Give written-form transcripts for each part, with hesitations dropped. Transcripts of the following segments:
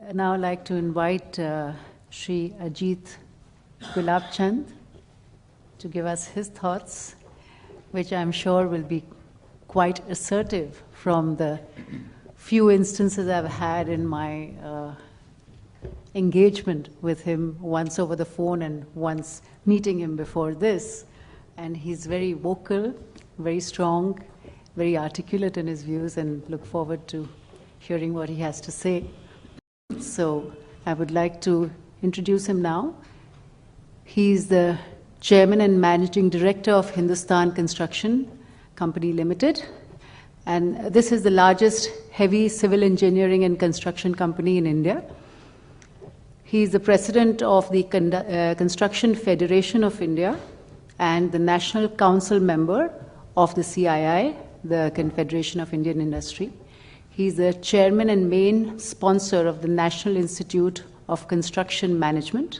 I'd now like to invite Shri Ajit Gulabchand to give us his thoughts, which I'm sure will be quite assertive from the few instances I've had in my engagement with him, once over the phone and once meeting him before this. And he's very vocal, very strong, very articulate in his views, and look forward to hearing what he has to say. So I would like to introduce him now. He's the Chairman and Managing Director of Hindustan Construction Company Limited. And this is the largest heavy civil engineering and construction company in India. He is the President of the Construction Federation of India and the National Council member of the CII, the Confederation of Indian Industry. He is the Chairman and main sponsor of the National Institute of Construction Management.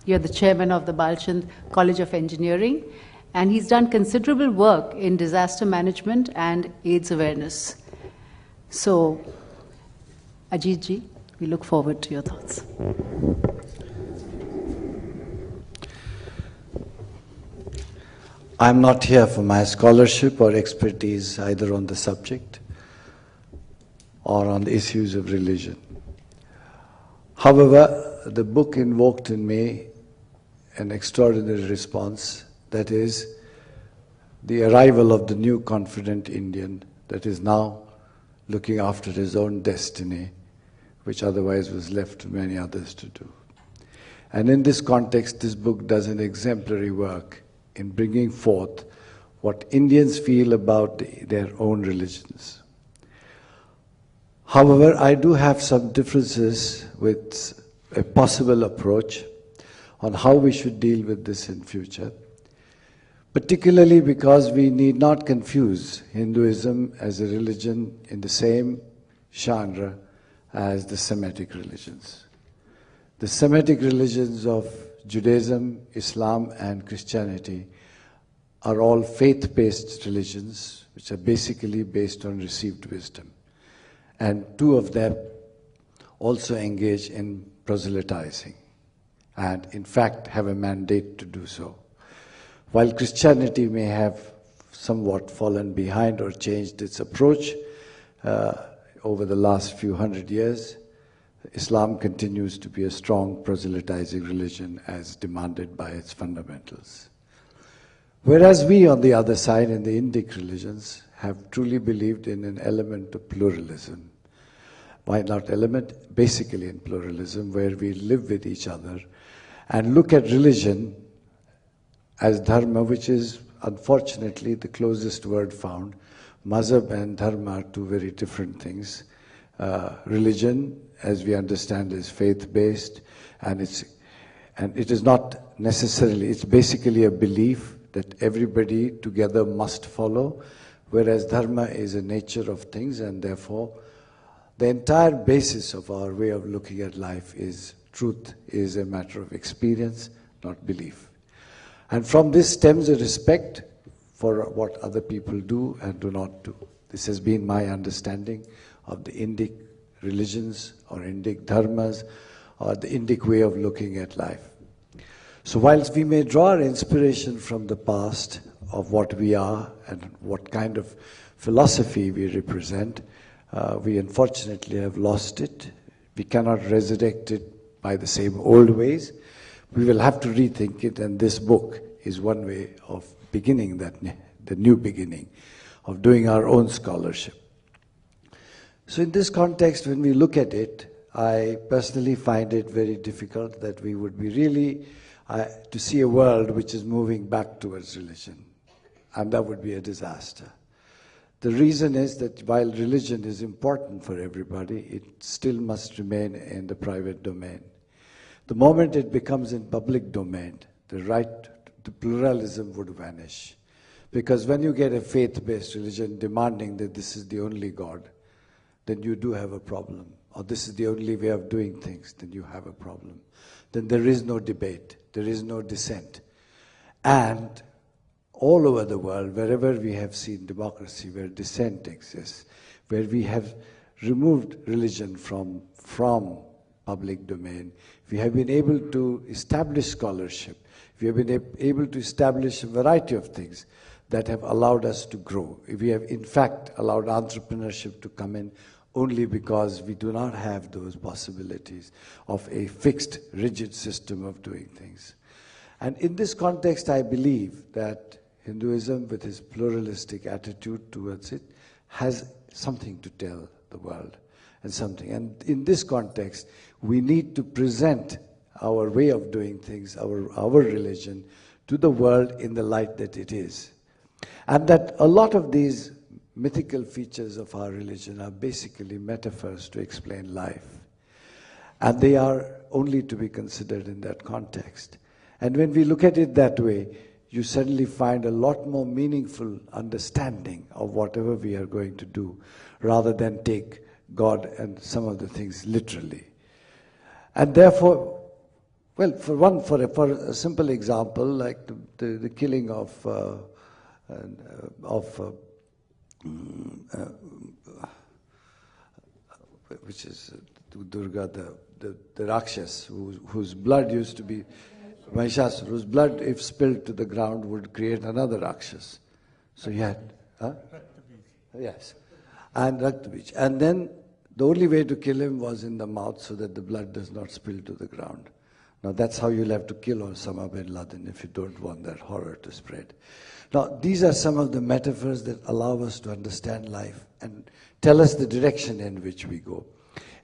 You're the Chairman of the Gulabchand College of Engineering, and he's done considerable work in disaster management and AIDS awareness. So, Ajit ji, we look forward to your thoughts. I'm not here for my scholarship or expertise either on the subject or on the issues of religion. However, the book invoked in me an extraordinary response, that is, the arrival of the new confident Indian that is now looking after his own destiny, which otherwise was left to many others to do. And in this context, this book does an exemplary work in bringing forth what Indians feel about their own religions. However, I do have some differences with a possible approach on how we should deal with this in future, particularly because we need not confuse Hinduism as a religion in the same genre as the Semitic religions. The Semitic religions of Judaism, Islam, and Christianity are all faith-based religions which are basically based on received wisdom. And two of them also engage in proselytizing and in fact have a mandate to do so. While Christianity may have somewhat fallen behind or changed its approach over the last few hundred years, Islam continues to be a strong proselytizing religion as demanded by its fundamentals. Whereas we, on the other side, in the Indic religions, have truly believed in an element of pluralism. Why not element? Basically in pluralism, where we live with each other and look at religion as dharma, which is unfortunately the closest word found. Mazhab and dharma are two very different things. Religion, as we understand, is faith-based, and it is not necessarily, it's basically a belief that everybody together must follow, whereas dharma is a nature of things, and therefore the entire basis of our way of looking at life is truth is a matter of experience, not belief. And from this stems a respect for what other people do and do not do. This has been my understanding of the Indic religions or Indic dharmas or the Indic way of looking at life. So whilst we may draw our inspiration from the past of what we are and what kind of philosophy we represent, we unfortunately have lost it. We cannot resurrect it by the same old ways. We will have to rethink it, and this book is one way of beginning that, the new beginning, of doing our own scholarship. So in this context, when we look at it, I personally find it very difficult that we would be really to see a world which is moving back towards religion, and that would be a disaster. The reason is that while religion is important for everybody, it still must remain in the private domain. The moment it becomes in public domain, the right to pluralism would vanish. Because when you get a faith-based religion demanding that this is the only God, then you do have a problem. Or this is the only way of doing things, then you have a problem. Then there is no debate, there is no dissent. And all over the world, wherever we have seen democracy, where dissent exists, where we have removed religion from public domain, we have been able to establish scholarship, we have been able to establish a variety of things that have allowed us to grow. We have in fact allowed entrepreneurship to come in only because we do not have those possibilities of a fixed, rigid system of doing things. And in this context, I believe that Hinduism, with its pluralistic attitude towards it, has something to tell the world and something. And in this context, we need to present our way of doing things, our religion, to the world in the light that it is. And that a lot of these mythical features of our religion are basically metaphors to explain life. And they are only to be considered in that context. And when we look at it that way, you suddenly find a lot more meaningful understanding of whatever we are going to do, rather than take God and some of the things literally. And therefore, well, for a simple example, like the killing of which is Durga, the Rakshas, whose blood used to be Mahishasura, whose blood, if spilled to the ground, would create another Rakshas. So he had, yes, and Raktabij. And then the only way to kill him was in the mouth, so that the blood does not spill to the ground. Now that's how you'll have to kill Osama bin Laden if you don't want that horror to spread. Now these are some of the metaphors that allow us to understand life and tell us the direction in which we go.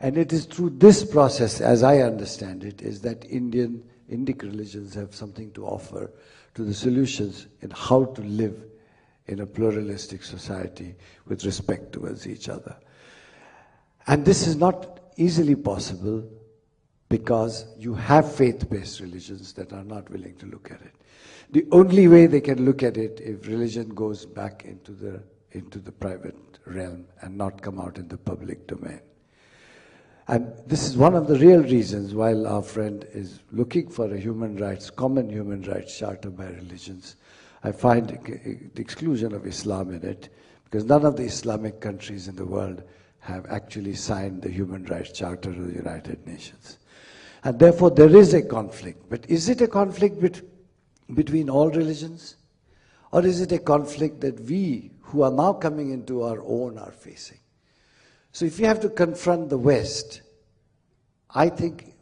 And it is through this process, as I understand it, is that Indic religions have something to offer to the solutions in how to live in a pluralistic society with respect towards each other. And this is not easily possible because you have faith-based religions that are not willing to look at it. The only way they can look at it if religion goes back into the private realm and not come out in the public domain. And this is one of the real reasons why our friend is looking for a common human rights charter by religions. I find the exclusion of Islam in it, because none of the Islamic countries in the world have actually signed the Human Rights Charter of the United Nations. And therefore there is a conflict. But is it a conflict between all religions? Or is it a conflict that we, who are now coming into our own, are facing? So if you have to confront the West, I think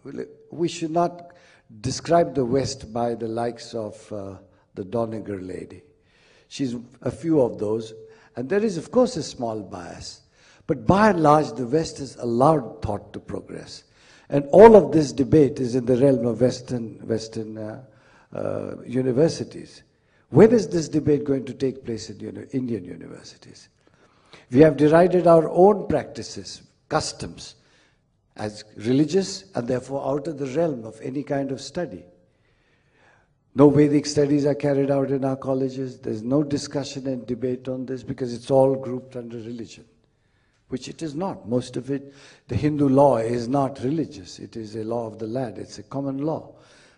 we should not describe the West by the likes of the Doniger lady. She's a few of those, and there is of course a small bias. But by and large, the West has allowed thought to progress. And all of this debate is in the realm of Western universities. When is this debate going to take place in Indian universities? We have derided our own practices, customs, as religious and therefore out of the realm of any kind of study. No Vedic studies are carried out in our colleges. There's no discussion and debate on this because it's all grouped under religion, which it is not. Most of it, the Hindu law is not religious. It is a law of the land. It's a common law.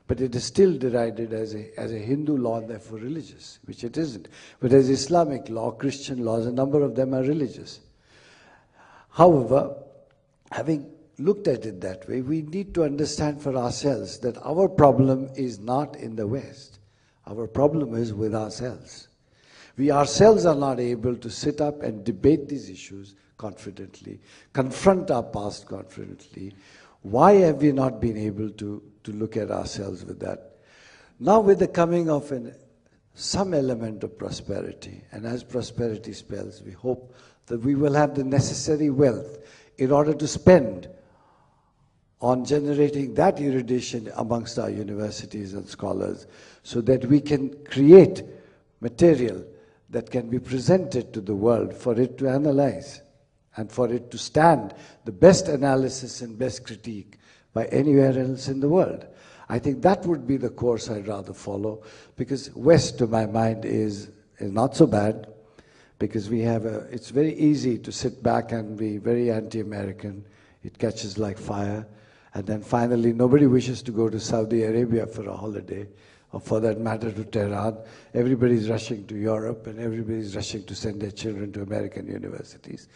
But it is still derided as a Hindu law and therefore religious, which it isn't. But as Islamic law, Christian laws, a number of them are religious. However, having looked at it that way, we need to understand for ourselves that our problem is not in the West. Our problem is with ourselves. We ourselves are not able to sit up and debate these issues confidently, confront our past confidently. Why have we not been able to look at ourselves with that? Now with the coming of some element of prosperity, and as prosperity spells, we hope that we will have the necessary wealth in order to spend on generating that erudition amongst our universities and scholars so that we can create material that can be presented to the world for it to analyze and for it to stand the best analysis and best critique by anywhere else in the world. I think that would be the course I'd rather follow, because West, to my mind, is not so bad, because it's very easy to sit back and be very anti-American. It catches like fire. And then finally, nobody wishes to go to Saudi Arabia for a holiday, or for that matter to Tehran. Everybody's rushing to Europe, and everybody's rushing to send their children to American universities.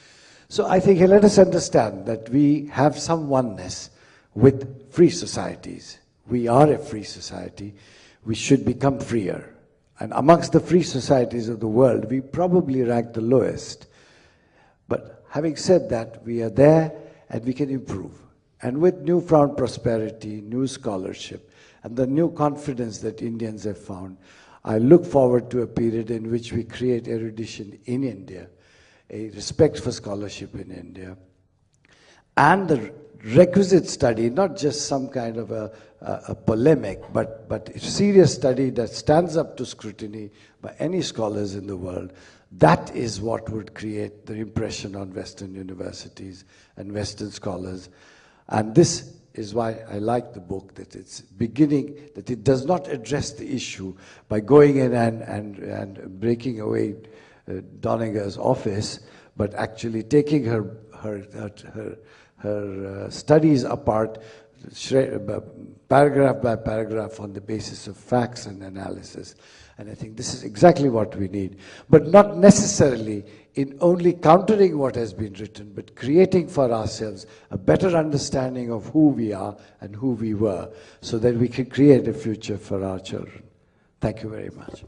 So I think let us understand that we have some oneness with free societies. We are a free society. We should become freer. And amongst the free societies of the world, we probably rank the lowest. But having said that, we are there and we can improve. And with newfound prosperity, new scholarship, and the new confidence that Indians have found, I look forward to a period in which we create erudition in India, a respect for scholarship in India, and the requisite study, not just some kind of a polemic, but a serious study that stands up to scrutiny by any scholars in the world. That is what would create the impression on Western universities and Western scholars. And this is why I like the book, that it's beginning, that it does not address the issue by going in and breaking away Doninger's office, but actually taking her studies apart, paragraph by paragraph, on the basis of facts and analysis. And I think this is exactly what we need. But not necessarily in only countering what has been written, but creating for ourselves a better understanding of who we are and who we were, so that we can create a future for our children. Thank you very much.